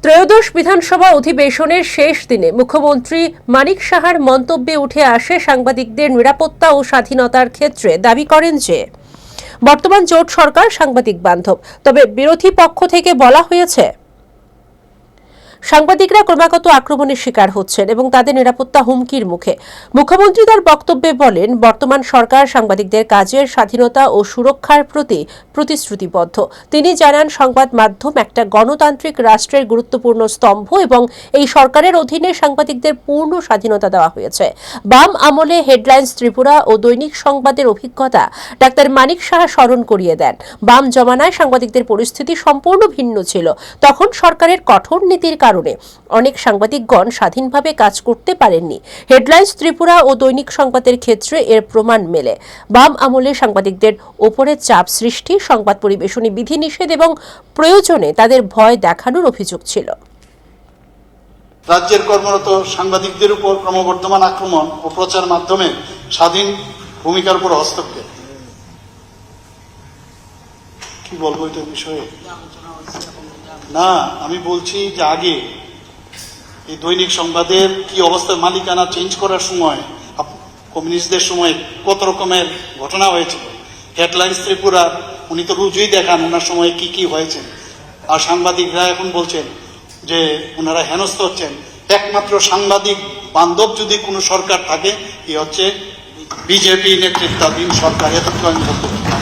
ত্রয়োদশ বিধানসভা অধিবেশনের শেষ দিনে মুখ্যমন্ত্রী মানিক সাহার মন্তব্যে উঠে আসে সাংবাদিকদের নিরাপত্তা ও স্বাধীনতার ক্ষেত্রে দাবি করেন যে বর্তমান জোট সরকার সাংবাদিক বান্ধব। তবে বিরোধী পক্ষ থেকে বলা হয়েছে সাংবাদিকরা ক্রমাগত আক্রমণের শিকার হচ্ছেন এবং তাদের নিরাপত্তা হুমকির মুখে। মুখ্যমন্ত্রী তার বক্তব্যে বলেন, বর্তমান সরকার সাংবাদিকদের কাজের স্বাধীনতা ও সুরক্ষার প্রতি প্রতিশ্রুতিবদ্ধ। তিনি জানান, সংবাদ মাধ্যম একটা গণতান্ত্রিক রাষ্ট্রের গুরুত্বপূর্ণ স্তম্ভ এবং এই সরকারের অধীনে সাংবাদিকদের পূর্ণ স্বাধীনতা দেওয়া হয়েছে। বাম আমলে হেডলাইন্স ত্রিপুরা ও দৈনিক সংবাদের অভিজ্ঞতা ডাক্তার মানিক সাহা স্মরণ করিয়ে দেন। বাম জমানায় সাংবাদিকদের পরিস্থিতি সম্পূর্ণ ভিন্ন ছিল। তখন সরকারের কঠোর নীতির কারণে অনেক সাংবাদিকগণ স্বাধীনভাবে কাজ করতে পারেননি। হেডলাইন্স ত্রিপুরা ও দৈনিক সংবাদের ক্ষেত্রে এর প্রমাণ মেলে। বাম আমলে সাংবাদিকদের ওপরে চাপ সৃষ্টি, সংবাদ পরিবেশনী বিধিনিষেধ এবং প্রয়োজনে তাদের ভয় দেখানোর অভিযোগ ছিল। রাজ্যের কর্মরত সাংবাদিকদের উপর ক্রমবর্ধমান আক্রমণ ও প্রচার মাধ্যমে স্বাধীন ভূমিকার উপর হস্তক্ষেপ। কি বলবো এটার বিষয়ে? না, আমি বলছি যে আগে এই দৈনিক সংবাদের কি অবস্থা, মালিকানা চেঞ্জ করার সময় কমিউনিস্টদের সময় কত রকমের ঘটনা হয়েছিল। হেডলাইন্স ত্রিপুরা উনি তো রুজুই দেখান ওনার সময় কি কি হয়েছে। আর সাংবাদিকরা এখন বলছেন যে ওনারা হেনস্থ হচ্ছেন। একমাত্র সাংবাদিক বান্ধব যদি কোনো সরকার থাকে, এ হচ্ছে বিজেপি নেতৃত্বাধীন সরকার। এতটুকু আমি বলতে পারি।